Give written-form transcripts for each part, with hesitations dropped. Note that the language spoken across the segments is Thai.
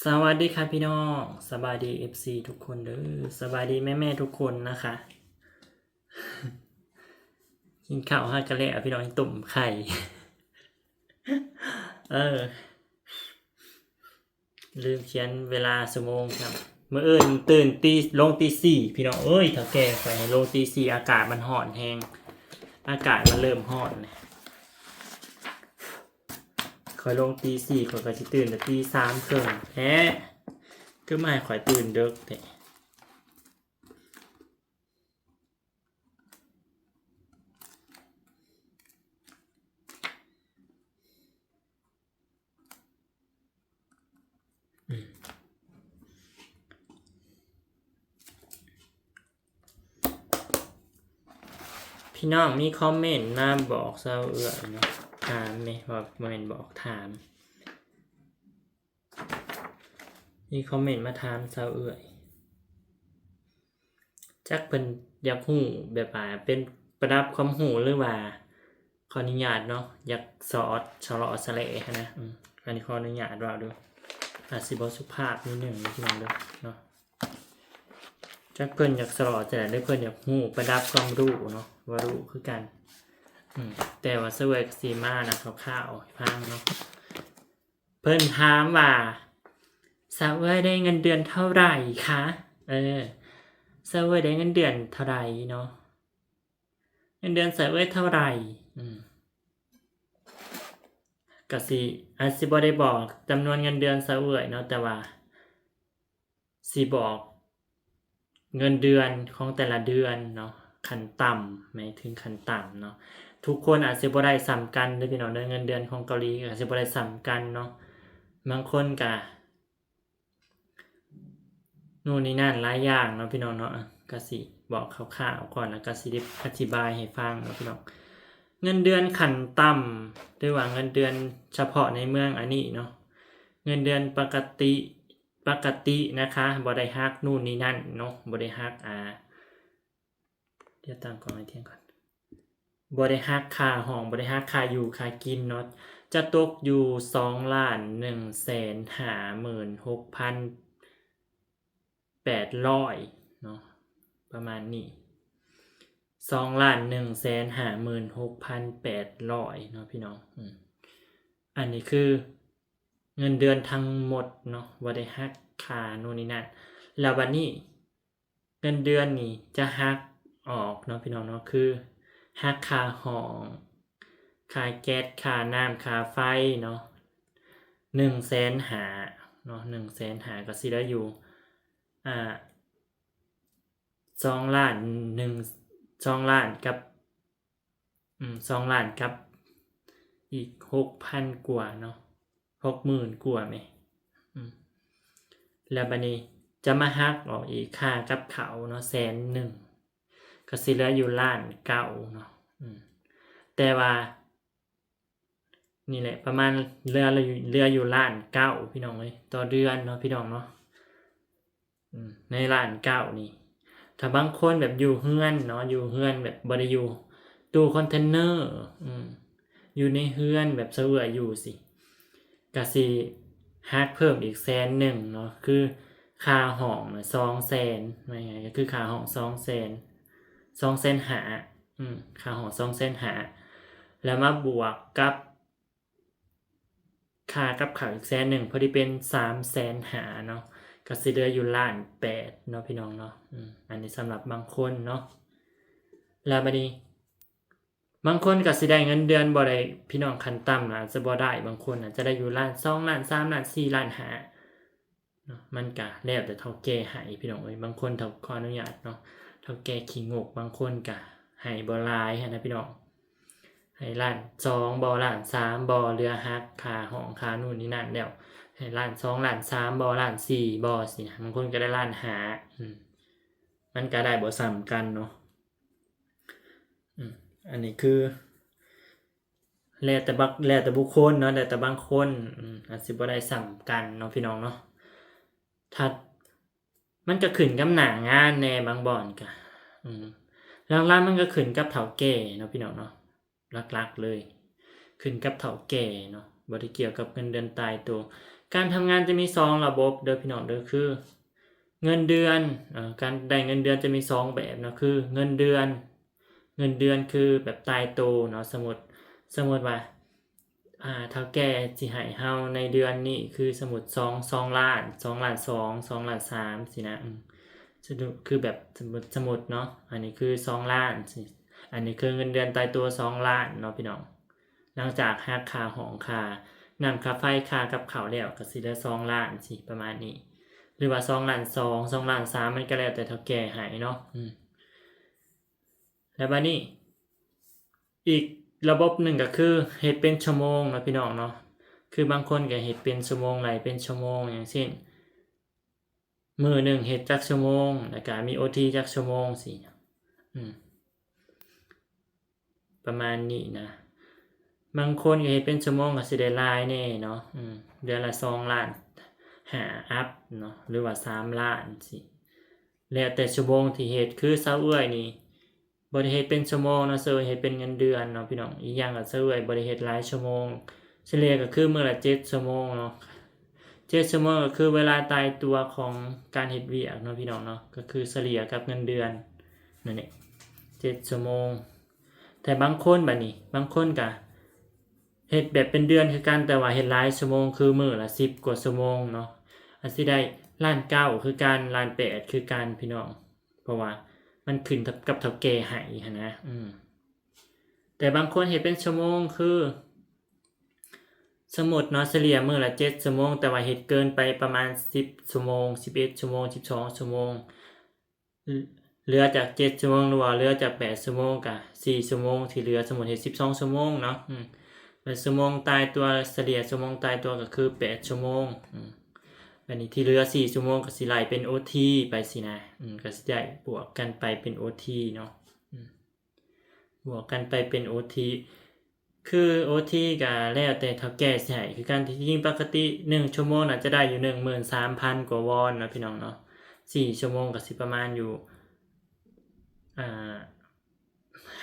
สวัสดีครับพี่น้องสบายดีFCทุกคนเด้อสบายดีแม่ๆทุกคนนะคะกินข้าวห้ากะเละพี่น้องตุ่มไข่เออลืมเขียนเวลาสมงครับเมื่อตื่นลงตี 4พี่น้องเอ้ยถ้าแก่ไปลงตี 4อากาศมันห่อนแฮงอากาศมันเริ่มห่อนคอยลงตี 4คอยก็สิตื่นแต่ตี 3เกินแฮะก็ไม่คอยตื่นเด็กแต่พี่น้องมีคอมเมนต์มาบอกเศร้าเอื้อเนาะถามไหมว่าคอมเมนต์บอกถามมีคอมเมนต์มาถามเศร้าเอื้อจักเป็นอยากหูแบบว่าเป็นประดับความหูหรือว่าขออนุญาตเนาะอยากสอดชะลอสะเลนะอันนี้ขออนุญาตว่าดูอาจสิบ่สุภาพนิดหนึ่งที่น้องเด้อเนาะจักเพิ่นอยากสอดแต่ได้เพิ่นอยากหูประดับความรู้เนาะว่ารู้คือกันแต่ว่าเสวยกับซีมานะคร่าวๆพังเนาะเพิ่นถามว่าสาวเอ้ยได้เงินเดือนเท่าไหร่คะเซอร์เวอร์ได้เงินเดือนเท่าไหร่เนาะเงินเดือนเซอร์เวอร์เท่าไหร่ก็สิอาจสิบ่ได้บอกจำนวนเงินเดือนเซอร์เวอร์เนาะแต่ว่าสิบอกเงินเดือนของแต่ละเดือนเนาะขั้นต่ำหมายถึงขั้นต่ำเนาะทุกคนอาจสิบ่ได้ซ้ำกันเด้อพี่น้องเด้อเงินเดือนของเกาหลีอาจสิบ่ได้ซ้ำกันเนาะบางคนก็นู่นนี่นั่นหลายอย่างเนาะพี่น้องเนาะก็สิบอกคร่าวๆก่อนแล้วก็สิได้อธิบายให้ฟังเนาะพี่น้องเงินเดือนขั้นต่ำหรือว่าเงินเดือนเฉพาะในเมืองอันนี้เนาะเงินเดือนปกตินะคะบ่ได้ฮักนู่นนี่นั่นเนาะบ่ได้ฮักเดี๋ยวตั้งกล้องให้เที่ยงก่อนบ่ได้ฮักค่าห้องบ่ได้ฮักค่าอยู่ค่ากินเนาะจะตกอยู่2,156,800เนาะประมาณนี้2,156,800เนาะพี่น้องอันนี้คือเงินเดือนทั้งหมดเนาะบ่ได้หักค่าโน่นนี่นั่นแล้วบัดนี้เงินเดือนนี่จะหักออกเนาะพี่น้องเนาะคือหักค่าห้องค่าแก๊สค่าน้ำค่าไฟเนาะ150,000เนาะ150,000ก็สิได้อยู่2ล้าน2ล้านกับ2ล้านกับอีก 6,000 กว่าเนาะ60,000 กว่าไหมแล้วบัดนี้จะมาหักออกอีกค่ากับเขาเนาะ100,000ก็สิเหลืออยู่ล้านเก้าเนาะแต่ว่านี่แหละประมาณเหลืออยู่ล้านเก้าพี่น้องเอ้ยต่อเดือนเนาะพี่น้องเนาะในล้านเก้านี่ถ้าบางคนแบบอยู่เฮือนเนาะอยู่เฮือนแบบบ่ได้อยู่ตู้คอนเทนเนอร์อยู่ในเฮือนแบบเสวยอยู่สิก็สิหักเพิ่มอีก100,000เนาะคือค่าห้องน่ะ200,000ว่าไงก็คือค่าห้อง200,000ค่าห้อง200,000แล้วมาบวกกับค่ากับข้าวอีก100,000พอดีเป็น350,000เนาะก็สิเหลืออยู่ล้าน8เนาะพี่น้องเนาะอันนี้สำหรับบางคนเนาะแล้วบัดนี้บางคนก็สิได้เงินเดือนบ่ได้พี่น้องขั้นต่ำน่ะจะบ่ได้บางคนน่ะจะได้อยู่ล้าน2ล้าน3ล้าน4ล้าน5เนาะมันก็แล้วแต่เฒ่าแก่ให้พี่น้องเอ้ยบางคนเฒ่าขออนุญาตเนาะเฒ่าแก่ขี้งกบางคนก็ให้บ่หลายหั้นนะพี่น้องให้ล้าน2บ่ล้าน3บ่เหลือหักค่าห้องค่านู่นนี่นั่นแล้วให้ล้าน2ล้าน3บ่ล้าน4บ่สิบางคนก็ได้ล้าน5มันก็ได้บ่ซ้ำกันเนาะอันนี้คือแล้วแต่บุคคลเนาะแล้วแต่บางคนอาจสิบ่ได้ซ้ำกันเนาะพี่น้องเนาะถ้ามันก็ขึ้นกับหน้างานแน่บางบ่อนก็หลักๆมันก็ขึ้นกับเฒ่าแก่เนาะพี่น้องเนาะหลักๆเลยขึ้นกับเฒ่าแก่เนาะบ่ได้เกี่ยวกับเงินเดือนตายตัว การทำงานจะมี2ระบบเด้อพี่น้องเด้อคือเงินเดือนการได้เงินเดือนจะมี2แบบเนาะคือเงินเดือนคือแบบตายตัวเนาะสมมุติว่าเฒ่าแก่สิให้เฮาในเดือนนี้คือสมมุติ2ล้าน2ล้าน2 2ล้าน3สินะคือแบบสมมุติเนาะอันนี้คือ2ล้านสิอันนี้คือเงินเดือนตายตัว2ล้านเนาะพี่น้องหลังจากหักค่าห้องค่าน้ำค่าไฟค่ากับข้าวแล้วก็สิเหลือ2ล้านสิประมาณนี้หรือว่า2ล้าน2 2ล้าน3มันก็แล้วแต่เฒ่าแก่ให้เนาะแล้วบัดนี้อีกระบบหนึ่งก็คือเฮ็ดเป็นชั่วโมงเนาะพี่น้องเนาะคือบางคนก็เฮ็ดเป็นชั่วโมงหลายเป็นชั่วโมงอย่างเช่นมื้อหนึ่งเฮ็ดจักชั่วโมงแล้วก็มี OT จักชั่วโมงสิประมาณนี้นะบางคนก็เฮ็ดเป็นชั่วโมงก็สิได้หลายแน่เนาะเดือนละ2ล้าน5อัพเนาะหรือว่า3ล้านสิแล้วแต่ชั่วโมงที่เฮ็ดคือเซาเอื้อยนี่บ่ได้เฮ็ดเป็นชั่วโมงเนาะเซาเฮ็ดเป็นเงินเดือนเนาะพี่น้องอีกอย่างก็เซาเอื้อยบ่ได้เฮ็ดหลายชั่วโมงเฉลี่ยก็คือมื้อละ7ชั่วโมงเนาะ7ชั่วโมงก็คือเวลาตายตัวของการเฮ็ดเวียกเนาะพี่น้องเนาะก็คือเฉลี่ยกับเงินเดือนนั่นแหละ7ชั่วโมงแต่บางคนบัดนี้บางคนก็เฮ็ดแบบเป็นเดือนคือกันแต่ว่าเฮ็ดหลายชั่วโมงคือมื้อละ10กว่าชั่วโมงเนาะอาจสิได้ล้าน9คือกันล้าน8คือกันพี่น้องเพราะว่ามันขึ้นกับเฒ่าแก่ให้หั้นนะแต่บางคนเฮ็ดเป็นชั่วโมงคือสมมุติเนาะเฉลี่ยมื้อละ7ชั่วโมงแต่ว่าเฮ็ดเกินไปประมาณ10ชั่วโมง11ชั่วโมง12ชั่วโมงเหลือจาก7ชั่วโมงหรือว่าเหลือจาก8ชั่วโมงก็4ชั่วโมงที่เหลือสมมุติเฮ็ด12ชั่วโมงเนาะชั่วโมงตายตัวเฉลี่ยชั่วโมงตายตัวก็คือ8ชั่วโมงอันนี้ที่เหลือ4ชั่วโมงก็สิไล่เป็น OT ไปสินะก็สิได้บวกกันไปเป็น OT เนาะบวกกันไปเป็น OT คือ OT ก็แล้วแต่เฒ่าแก่สิให้คือกันที่จริงปกติ1ชั่วโมงน่ะจะได้อยู่ 13,000 กว่าวอนเนาะพี่น้องเนาะ4ชั่วโมงก็สิประมาณอยู่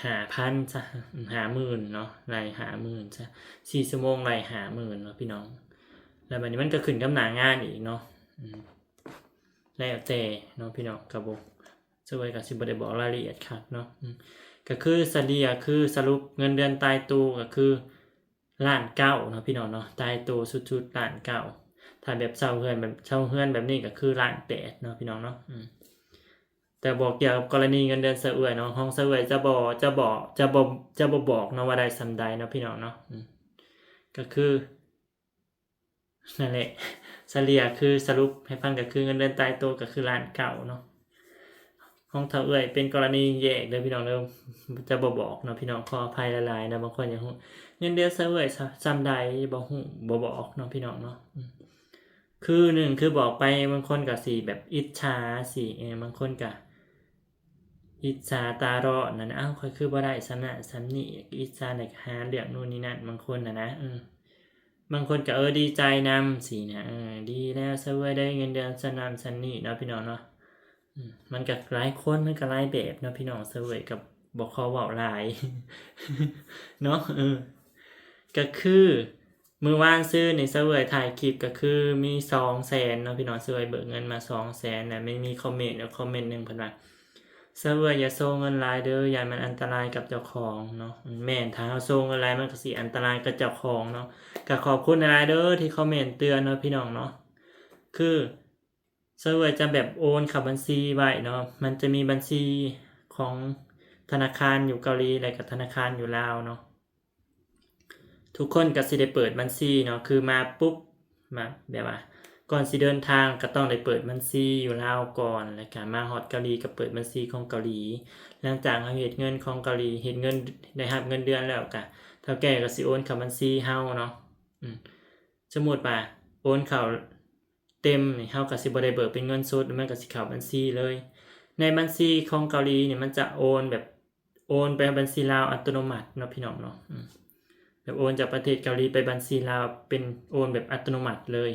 5,000ซะ50,000เนาะไล่50,000ซะ4ชั่วโมงไล่50,000เนาะพี่น้องแล้วบัดนี้มันก็ขึ้นกับหน้างานอีกเนาะแล้วแต่เนาะพี่น้องก็บ่ช่วยก็สิบ่ได้บอกรายละเอียดคักเนาะก็คือเฉลี่ยคือสรุปเงินเดือนตายตัวก็คือล้าน9เนาะพี่น้องเนาะตายตัวสุดๆล้าน9ถ้าแบบเช่าเฮือนแบบนี้ก็คือล้าน8เนาะพี่น้องเนาะแต่บอกเกี่ยวกับกรณีเงินเดือนเสอื้อยเนาะห้องเสอื้อยจะบ่บอกเนาะว่าได้ส่ำใดเนาะพี่น้องเนาะก็คือนั่นแหละเฉลี่ยคือสรุปให้ฟังก็คือเงินเดือนตายตัวก็คือล้าน9เนาะห้องเฒ่าเอื้อยเป็นกรณีแยกเด้อพี่น้องเด้อจะบ่บอกเนาะพี่น้องขออภัยหลายๆนะบางคนอยากฮู้เงินเดือนเสอื้อยส่ำใดบ่ฮู้บ่บอกเนาะพี่น้องเนาะคือ1คือบอกไปบางคนก็สิแบบอิจฉาสิบางคนก็อิจฉาตาร้อนนั่นอ้าวข้อยคือบ่ได้ส่ำนั้นส่ำนี้อิจฉาได้หาเรื่องนู่นนี่นั่นบางคนน่ะนะบางคนก็ดีใจนำสินะดีแล้วเสอื้อยได้เงินเดือนส่ำนั้นส่ำนี้เนาะพี่น้องเนาะมันก็หลายคนมันก็หลายแบบเนาะพี่น้องเสวยกับบ่ขอเว้าหลาย เนาะก็คือมื้อวานซื้อนี่เสวยถ่ายคลิปก็คือมี200,000เนาะพี่น้องเสวยเบิกเงินมา200,000น่ะไม่มีคอมเมนต์คอมเมนต์นึงเพิ่นว่าเสวยอย่าส่งเงินหลายเด้อย้านมันอันตรายกับเจ้าของเนาะแม่นถ้าเฮาส่งเงินหลายมันก็สิอันตรายกับเจ้าของเนาะก็ขอบคุณหลายๆเด้อที่คอมเมนต์เตือนเนาะพี่น้องเนาะคือเสวยจะแบบโอนเข้าบัญชีไว้เนาะมันจะมีบัญชีของธนาคารอยู่เกาหลีและก็ธนาคารอยู่ลาวเนาะทุกคนก็สิได้เปิดบัญชีเนาะคือมาปุ๊บมาแบบว่าก่อนสิเดินทางก็ต้องได้เปิดบัญชีอยู่ลาวก่อนแล้วก็มาฮอดเกาหลีก็เปิดบัญชีของเกาหลีหลังจากเฮาเฮ็ดเงินของเกาหลีเฮ็ดเงินได้รับเงินเดือนแล้วก็เฒ่าแก่ก็สิโอนเข้าบัญชีเฮาเนาะสมมุติว่าโอนเข้าเต็มนี่เฮาก็สิบ่ได้เบิกเป็นเงินสดมันก็สิเข้าบัญชีเลยในบัญชีของเกาหลีนี่มันจะโอนไปบัญชีลาวอัตโนมัติเนาะพี่น้องเนาะแบบโอนจากประเทศเกาหลีไปบัญชีลาวเป็นโอนแบบอัตโนมัติเลย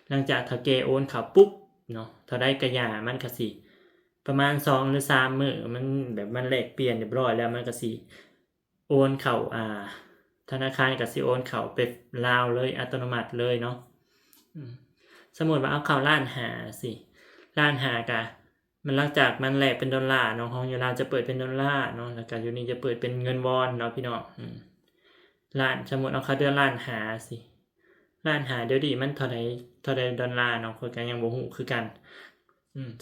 หลังจากถ้าแกโอนเข้าปุ๊บเนาะถ้าได้กระยามันก็สิประมาณ2หรือ3มื้อมันแบบมันแลกเปลี่ยนเรียบร้อยแล้วมันก็สิโอนเข้าธนาคารก็สิโอนเข้าไปลาวเลยอัตโนมัติเลยเนาะ สมมติว่าเอาเข้าล้านหาสิล้านหากะมันหลังจากมันแลกเป็นดอลลาร์เนาะของอยู่ลาวจะเปิดเป็นดอลลาร์เนาะแล้วก็อยู่นี่จะเปิดเป็นเงินวอนเนาะพี่น้องล้านสมมติเอาเข้าเดือนล้านหาสิล้านหาเดี๋ยวดิมันเท่าใดดอลลาร์เนาะคนกันยังบ่ฮู้คือกัน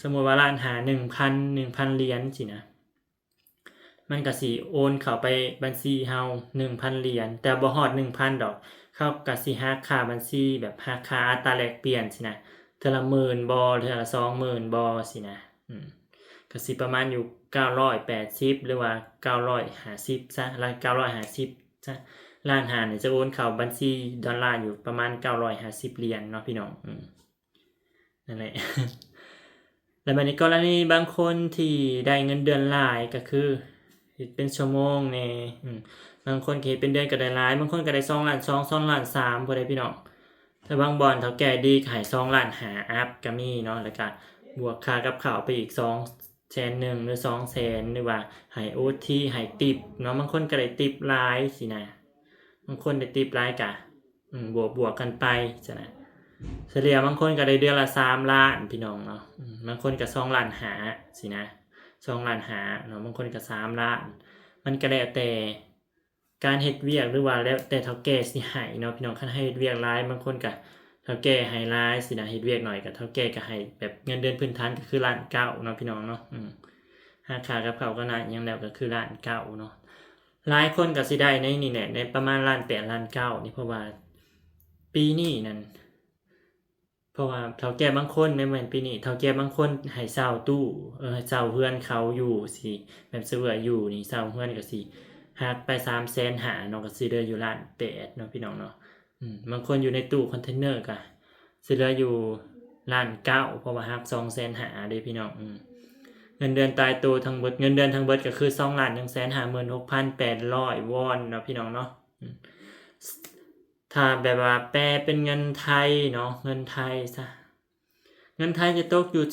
สมมติว่าล้านหา 1,000 เหรียญสินะมันก็สิโอนเข้าไปบัญชีเฮา 1,000 เหรียญแต่บ่ฮอด 1,000 ดอกเขาก็สิหักค่าบัญชีแบบหักค่าอัตราแลกเปลี่ยนสินะเทื่อละ 10,000 บ่เทื่อละ 20,000 บ่สินะก็สิประมาณอยู่980หรือว่า950ซะละ950ซะล้านหานี่จะโอนเข้าบัญชีดอลลาร์อยู่ประมาณ950เหรียญเนาะพี่น้องนั่นแหละ แล้วในกรณีบางคนที่ได้เงินเดือนหลายก็คือเป็นชั่วโมงแน่บางคนเฮ็ดเป็นเดือนก็ได้หลายบางคนก็ได้2 ล้าน 2 ล้าน 3บ่ได้พี่น้องแต่บางบ่อนเฒ่าแก่ดีก็ให้2 ล้าน5อัพก็มีเนาะแล้วก็บวกค่ากับข้าวไปอีก200,000 หรือ 200,000 หรือว่าให้ OT ให้ติปเนาะบางคนก็ได้ติปหลายสินะบางคนได้ติปหลายก็บวกกันไปจังนะเฉลี่ยบางคนก็ได้เดือนละ3 ล้านพี่น้องเนาะบางคนก็2 ล้าน5สินะ2 ล้าน5เนาะบางคนก็3 ล้านมันก็แล้วแต่การเฮ็ดเวียกหรือว่าแล้วแต่เฒ่าแก่สิให้เนาะพี่น้องคันให้เฮ็ดเวียกหลายบางคนก็เฒ่าแก่ให้หลายสินะเฮ็ดเวียกหน่อยก็เฒ่าแก่ก็ให้แบบเงินเดือนพื้นฐานก็คือ1.9 ล้านเนาะพี่น้องเนาะค่ากับข้าวก็น่ายังแล้วก็คือ1.9 ล้านเนาะหลายคนก็สิได้ในนี่แหละในประมาณ1.8 ล้าน1.9 ล้านนี่เพราะว่าปีนี้นั่นเพราะว่าเฒ่าแก่บางคนไม่เหมือนปีนี้เฒ่าแก่บางคนให้เช่าตู้เช่าเฮือนเขาอยู่สิแบบซื้ออยู่นี่เช่าเฮือนก็สิหักไป350,000เนาะก็สิเหลืออยู่1.8 ล้านเนาะพี่น้องเนาะบางคนอยู่ในตู้คอนเทนเนอร์ก็สิเหลืออยู่1.9 ล้านเพราะว่าหัก250,000เด้พี่น้องเงินเดือนตายตัวทั้งเบิดเงินเดือนทั้งเบิดก็คือ2,156,800 วอนเนาะพี่น้องเนาะถ้าแบบว่าแปลเป็นเงินไทยเนาะเงินไทยซะเงินไทยจะตกอยู่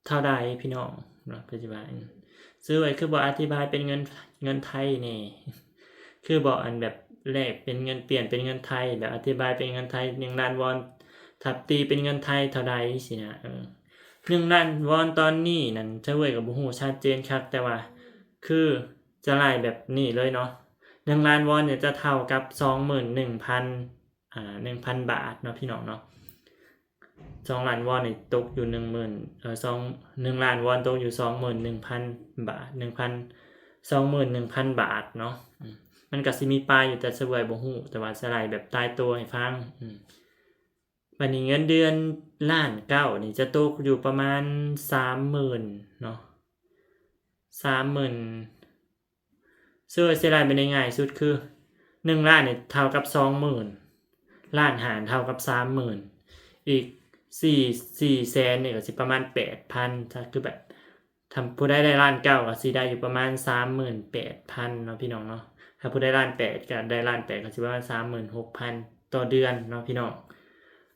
เท่าใดพี่น้องเนาะปัจจุบันซื้อไว้คือบ่อธิบายเป็นเงินไทยนี่คือบ่อันแบบแลกเป็นเงินเปลี่ยนเป็นเงินไทยแบบอธิบายเป็นเงินไทย1 ล้านวอนถ้าตีเป็นเงินไทยเท่าใดสินะ1 ล้านวอนตอนนี้นั่นจะเว้ยก็บ่ฮู้ชัดเจนคักแต่ว่าคือจะไล่แบบนี้เลยเนาะ1 ล้านวอนเนี่ยจะเท่ากับ 1,000 บาทเนาะพี่น้องเนาะ2 ล้านวอนนี่ตกอยู่ 1 ล้านวอนตกอยู่ 21,000 บาท 21,000 บาทเนาะมันก็สิมีปลายอยู่แต่เสวยบ่ฮู้แต่ว่าสไลด์แบบตายตัวให้ฟังบัดนี้เงินเดือน1.9 ล้านนี่จะตกอยู่ประมาณ 30,000 เนาะ 30,000สไลด์เป็นง่ายสุดคือ1 ล้านนี่เท่ากับ 20,000 ล้านหารเท่ากับ 30,000 อีก4แสนนี่ก็สิประมาณ 8,000 ถ้าคือแบบทำผู้ได้1.9 ล้านก็สิได้อยู่ประมาณ 38,000 เนาะพี่น้องเนาะถ้าผู้ได้1.8 ล้านก็ได้1.8 ล้านก็สิประมาณ 36,000 ต่อเดือนเนาะพี่น้อง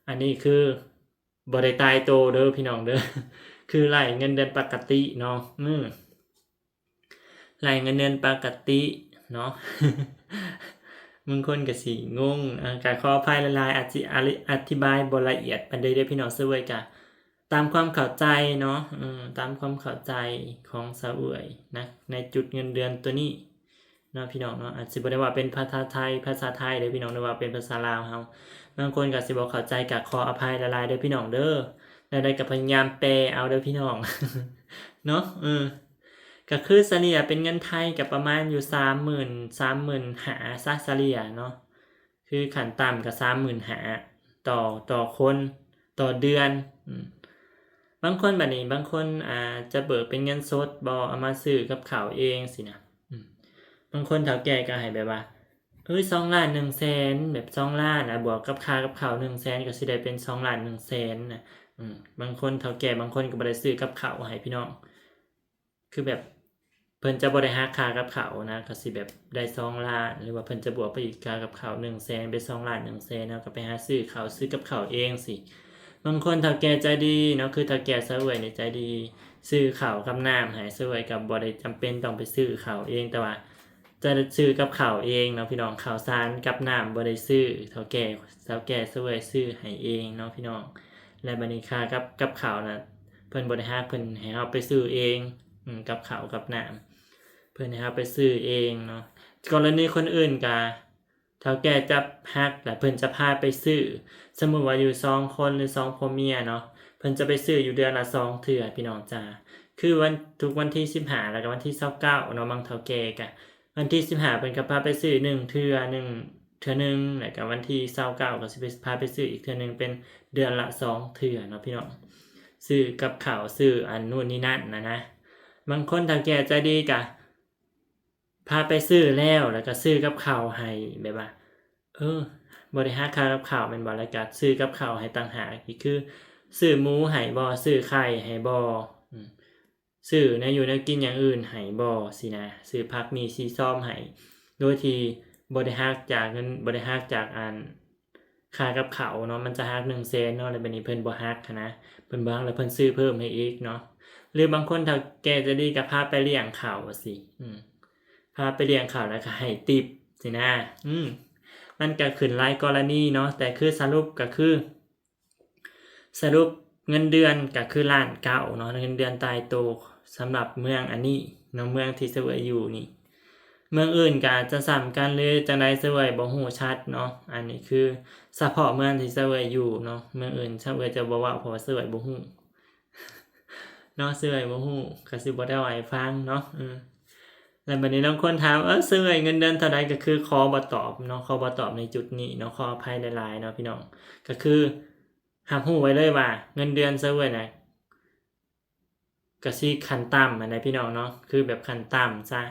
อันนี้คือบ่ได้ตายโตเด้อพี่น้องเด้อคือไล่เงินเดือนปกติเนาะไล่เงินเดือนปกติเนาะบางคนก็สิงงก็ขออภัยหลายๆอธิบายบ่ละเอียดปานใดเด้อพี่น้องเสวยก็ตามความเข้าใจเนาะตามความเข้าใจของสาวเอ๋ยนะในจุดเงินเดือนตัวนี้เนาะพี่น้องเนาะอาจสิบ่ได้ว่าเป็นภาษาไทยเด้อพี่น้องหรือว่าเป็นภาษาลาวเฮาบางคนก็สิบ่เข้าใจก็ขออภัยหลายๆเด้อพี่น้องเด้อแล้วได้ก็พยายามแปลเอาเด้อพี่น้องเนาะก็คือเฉลี่ยเป็นเงินไทยก็ประมาณอยู่ 30,000 ซะเฉลี่ยเนาะคือขั้นต่ำก็ 35,000 ต่อคนต่อเดือนบางคนบัดนี้บางคนจะเบิกเป็นเงินสดบ่เอามาซื้อกับข้าวเองสินะบางคนเฒ่าแก่ก็ให้แบบว่า2 ล้าน 100,000 แบบ2 ล้านบวกกับค่ากับข้าว 100,000 ก็สิได้เป็น2 ล้าน 100,000 นะบางคนเฒ่าแก่บางคนก็บ่ได้ซื้อกับข้าวให้พี่น้องคือแบบเพิ่นจะบ่ได้หักค่ากับข้าวนะก็สิแบบได้2 ล้านหรือว่าเพิ่นจะบวกไปอีกค่ากับข้าว 100,000 เป็น2 ล้าน 100,000 แล้วก็ไปหาซื้อข้าวซื้อกับข้าวเองสิบางคนเฒ่าแก่ใจดีเนาะคือเฒ่าแก่ซะเว้ยนี่ใจดีซื้อข้าวกับน้ำให้ซะเว้ยก็บ่ได้จำเป็นต้องไปซื้อข้าวเองแต่ว่าใจ จะซื้อกับข้าวเองเนาะพี่น้องข้าวสารกับน้ำบ่ได้ซื้อเฒ่าแก่เสวยซื้อให้เองเนาะพี่น้องและบัดนี้ค่ากับข้าวน่ะเพิ่นบ่ได้ฮักเพิ่นให้เฮาไปซื้อเองกับข้าวกับน้ำเพิ่นให้เฮาไปซื้อเองเนาะกรณีคนอื่นก็เฒ่าแก่จะฮักแล้วเพิ่นจะพาไปซื้อสมมุติว่าอยู่2คนหรือ2ผัวเมียเนาะเพิ่นจะไปซื้ออยู่เดือนละ2เทื่อพี่น้องจ้าคือทุกวันที่15แล้วก็วันที่29เนาะบางเฒ่าแก่ก็วันที่15เพิ่นก็พาไปซื้อ1เทื่อนึงแล้วก็วันที่29ก็สิไปพาไปซื้ออีกเทื่อนึงเป็นเดือนละ2เทื่อเนาะพี่น้องซื้อกับข้าวซื้ออันนู่นนี่นั่นนะบางคนเฒ่าแก่ใจดีก็พาไปซื้อแล้วก็ซื้อกับข้าวให้แบบว่าบ่ได้หักค่ากับข้าวแม่นบ่แล้วก็ซื้อกับข้าวให้ต่างหากอีกคือซื้อหมูให้บ่ซื้อไข่ให้บ่ซื้อแนวอยู่แนวกินอย่างอื่นให้บ่สินะซื้อผักมีซีซ้อมให้โดยที่บ่ได้หักจากเงินบ่ได้หักจากอันค่ากับข้าวเนาะมันจะหัก100,000เนาะแล้วบัดนี้เพิ่นบ่หักหั้นนะเพิ่นบ่หักแล้วเพิ่นซื้อเพิ่มให้อีกเนาะหรือบางคนถ้าแกจะดีก็พาไปเลี้ยงข้าวสิพาไปเลี้ยงข้าวแล้วก็ให้ทิปสินะมันก็ขึ้นหลายกรณีเนาะแต่คือสรุปเงินเดือนก็คือล้านเก้าเนาะเงินเดือนตายตัวสำหรับเมืองอันนี้เนาะเมืองที่เสวยอยู่นี่เมืองอื่นก็จะซ้ำกันหรือจังได๋เสวยบ่ฮู้ชัดเนาะอันนี้คือเฉพาะเมืองที่เสวยอยู่เนาะเมืองอื่นเสวยจะบ่เว้าเพราะว่าเสวยบ่ฮู้เนาะเสวยบ่ฮู้ก็สิบ่ได้เว้าให้ฟังเนาะแล้วบัดนี้บางคนถามเสวยเงินเดือนเท่าใดก็คือขอบ่ตอบเนาะขอบ่ตอบในจุดนี้เนาะขออภัยหลายๆเนาะพี่น้องก็คือรับรู้ไว้เลยว่าเงินเดือนเสวยน่ะก็สิขั้นต่ำอันใดพี่น้องเนาะคือแบบขั้นต่ำซะ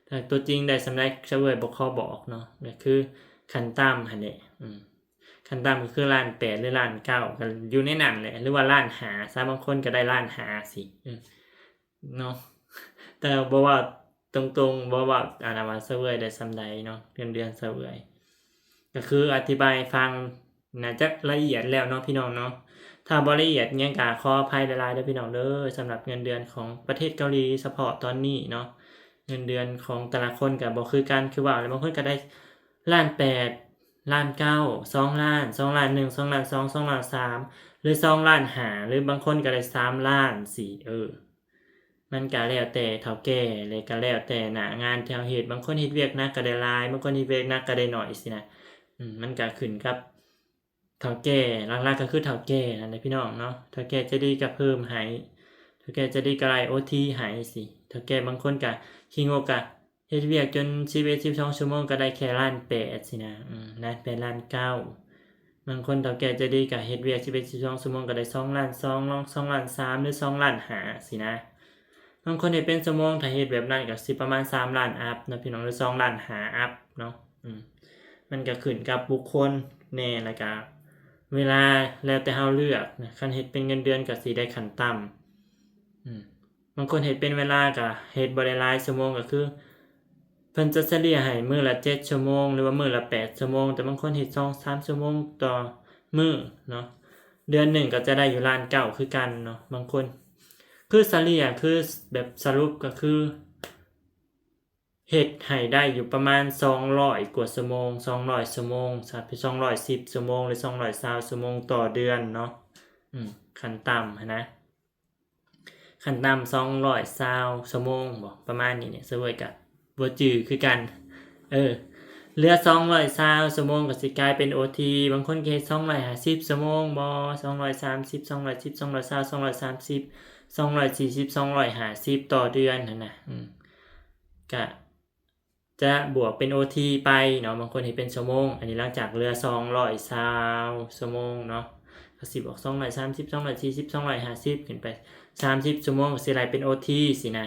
แต่ตัวจริงได้สำาใดเสวยบ่ขอบอกเนาะก็คือขั้นต่ำหั่นแหละขั้นต่ำก็คือ1,800,000หรือ1,900,000ก็อยู่ในนั้นแหละหรือว่า1,500,000ซะบางคนก็ได้1,500,000สิเนาะแต่บ่ว่าตรงๆบ่ว่าว่าเสวยได้ส่ำใดเนาะเงินเดือนเสวยก็คืออธิบายฟังน่าจะละเอียดแล้วเนาะพี่น้องเนาะถ้าบ่ละเอียดหยังก็ขออภัยหลายๆเด้อพี่น้องเด้อสำหรับเงินเดือนของประเทศเกาหลีเฉพาะตอนนี้เนาะเงินเดือนของแต่ละคนก็บ่คือกันคือว่าบางคนก็ได้1,800,000 1,900,000 2,000,000 2,100,000 2,200,000 2,300,000หรือ2,500,000หรือบางคนก็ได้3,400,000มันก็แล้วแต่เฒ่าแก่แล้วก็แล้วแต่หน้างานที่เฮาเฮ็ดบางคนเฮ็ดเวียกหนักก็ได้หลายบางคนเฮ็ดเวียกหนักก็ได้น้อยสินะมันก็ขึ้นกับเฒ่าแก่หลักๆก็คือเฒ่าแก่นั่นแหละพี่น้องเนาะเฒ่าแก่ใจดีก็เพิ่มให้เฒ่าแก่ใจดีก็ไล่ OT ให้สิเฒ่าแก่บางคนก็ขี้งกก็เฮ็ดเวียกจน11-12 ชั่วโมงก็ได้แค่1,800,000สินะ1,800,000 1,900,000บางคนเฒ่าแก่ใจดีก็เฮ็ดเวียก11-12 ชั่วโมงก็ได้2,200,000 2,300,000หรือ2,500,000สินะบางคนเฮ็ดเป็นชั่วโมงถ้าเฮ็ดแบบนั้นก็สิประมาณ3,000,000อัปเนาะพี่น้องหรือ2,500,000อัปเนาะมันก็ขึ้นกับบุคคลแน่แล้วก็เวลาแล้วแต่เฮาเลือกนะคันเฮ็ดเป็นเงินเดือนก็สิได้ขั้นต่ำบางคนเฮ็ดเป็นเวลาก็เฮ็ดบ่ได้หลายชั่วโมงก็คือเพิ่นจะเฉลี่ยให้มื้อละ7ชั่วโมงหรือว่ามื้อละ8ชั่วโมงแต่บางคนเฮ็ด2-3ชั่วโมงต่อมื้อเนาะเดือนหนึ่งก็จะได้อยู่1,900,000คือกันเนาะบางคนคือเฉลี่ยคือแบบสรุปก็คือเฮ็ดให้ได้อยู่ประมาณ200กว่าชั่วโมง200ชั่วโมง210ชั่วโมงหรือ220ชั่วโมงต่อเดือนเนาะขั้นต่ำหั้นนะขั้นต่ำ220ชั่วโมงบ่ประมาณนี้เนี่ยเสวยก็บ่จื้อคือกันเหลือ220ชั่วโมงก็สิกลายเป็น OT บางคนก็เฮ็ด250ชั่วโมงบ่230 210 220 230 240 250ต่อเดือนนั่นน่ะก็จะบวกเป็น OT ไปเนาะบางคนเฮ็ดเป็นชั่วโมงอันนี้หลังจากเหลือ220ชั่วโมงเนาะก็สิบอก230 240 250ขึ้นไป30ชั่วโมงก็สิได้เป็น OT สินะ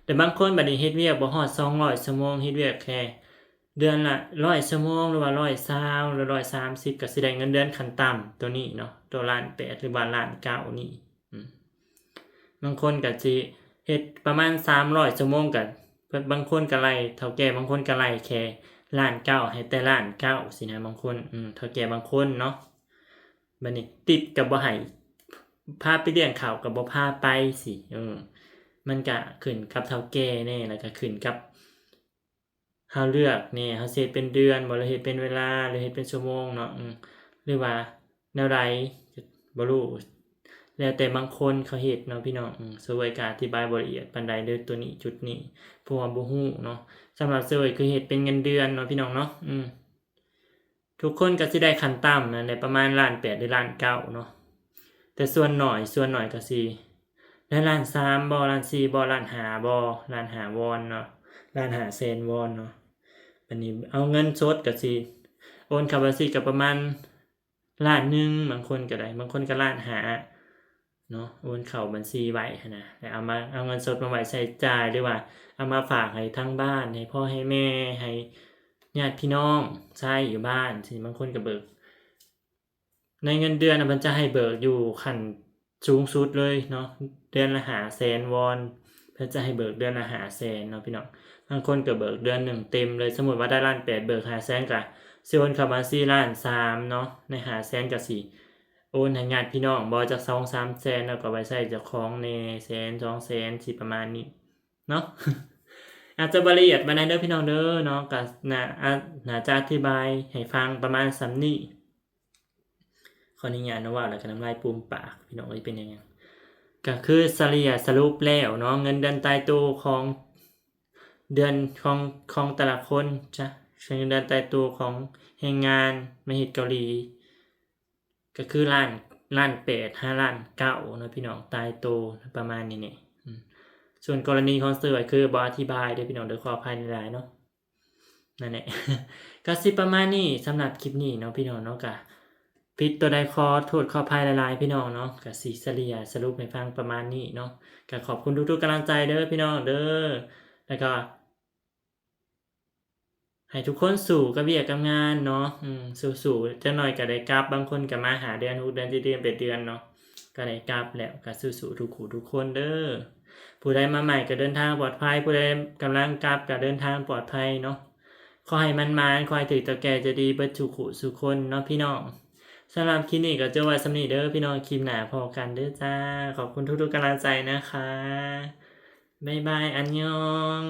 แต่บางคนบัดนี้เฮ็ดเวียกบ่ฮอด200ชั่วโมงเฮ็ดเวียกแค่เดือนละ100ชั่วโมงหรือว่า120หรือ130ก็สิได้เงินเดือนขั้นต่ำตัวนี้เนาะตัว1,800,000หรือว่า1,900,000นี่บางคนก็สิเฮ็ดประมาณ300ชั่วโมงก็บางคนก็ไล่เฒ่าแก่บางคนก็ไล่แค่1,900,000ให้แต่1,900,000สินะบางคนเฒ่าแก่บางคนเนาะบัดนี้ติดก็บ่ให้พาไปเลี้ยงข้าวก็บ่พาไปสิมันก็ขึ้นกับเฒ่าแก่แน่แล้วก็ขึ้นกับ เฮาเลือกนี่เฮาสิเฮ็ดเป็นเดือนบ่หรือเฮ็ดเป็นเวลาหรือเฮ็ดเป็นชั่วโมงเนาะหรือว่าแนวใดบ่รู้แล้วแต่บางคนเขาเฮ็ดเนาะพี่น้องเสวยก็อธิบายบ่ละเอียดปานใดเด้อตัวนี้จุดนี้เพราะว่าบ่ฮู้เนาะสำหรับเสวยคือเฮ็ดเป็นเงินเดือนเนาะพี่น้องเนาะทุกคนก็สิได้ขั้นต่ำนั่นแหละประมาณ1.8 ล้านหรือ1.9 ล้านเนาะแต่ส่วนน้อยก็สิได้1.3 ล้านบ่1.4 ล้านบ่1.5 ล้านบ่1.5 ล้านวอนเนาะ1.5 แสนวอนเนาะอันนี้เอาเงินสดก็สิโอนเข้าบัญชีก็ประมาณ1.1 ล้านบางคนก็ได้บางคนก็1.5 ล้านเนาะโอนเข้าบัญชีไว้หั้นนะแล้วเอาเงินสดมาไว้ใช้จ่ายหรือว่าเอามาฝากให้ทางบ้านให้พ่อให้แม่ให้ญาติพี่น้องใช้อยู่บ้านสิบางคนก็เบิกในเงินเดือนน่ะมันจะให้เบิกอยู่ขั้นสูงสุดเลยเนาะเดือนละ500,000 วอนเพิ่นจะให้เบิกเดือนละ500,000เนาะพี่น้องบางคนก็เบิกเดือนหนึ่งเต็มเลยสมมุติว่าได้1.8 ล้าน เบิก500,000ก็สิโอนเข้าบัญชี1.3 ล้านเนาะใน500,000ก็สิโอนให้ญาติพี่น้องบ่จัก 2-3 แสนแล้วก็ไว้ใช้เจ้าของแหน่แสน 2 แสนสิประมาณนี้เนาะ อาจจะบ่ละเอียดปานใดเด้อพี่น้องเด้อเนาะก็น่าจะอธิบายให้ฟังประมาณส่ำนี้ขออนุญาตนะว่าแล้วก็น้ำลายปูมปากพี่น้องเอ้ยเป็นยังไงก็คือสรุปแล้วเนาะเงินเดือนตายตัวของเดือนของแต่ละคนจ้ะเงินเดือนตายตัวของแรงงานมหิตเกาหลีก็คือ1.8 ล้าน 5.9 ล้านเนาะพี่น้องตายตัวประมาณนี้นี่ส่วนกรณีของเสือคือบ่อธิบายเด้อพี่น้องเด้อขออภัยหลายๆเนาะนั่นแหละ ก็สิประมาณนี้สำหรับคลิปนี้เนาะพี่น้องเนาะก็ผิดตัวใดขอโทษขออภัยหลายๆพี่น้องเนาะก็สิสรุปให้ฟังประมาณนี้เนาะก็ขอบคุณทุกๆกำลังใจเด้อพี่น้องเด้อแล้วก็ให้ทุกคนสู้กับเวียกกับงานเนาะสู้ๆจักหน่อยก็ได้กลับบางคนก็มาหาเดือน6 เดือน7 เดือน8 เดือนเนาะก็ได้กลับแล้วก็สู้ๆทุกคู่ทุกคนเด้อผู้ใดมาใหม่ก็เดินทางปลอดภัยผู้ใดกำลังกลับก็เดินทางปลอดภัยเนาะขอให้มันมานขอให้ถึกเฒ่าแก่ใจะดีเบิดทุกคู่ทุกคนเนาะพี่น้องสำหรับคลิปนี้ก็จะไว้ส่ำนี้เด้อพี่น้องคลิปหน้าพอกันเด้อจ้าขอบคุณทุกๆกำลังใจนะคะบ๊ายบายอันยอง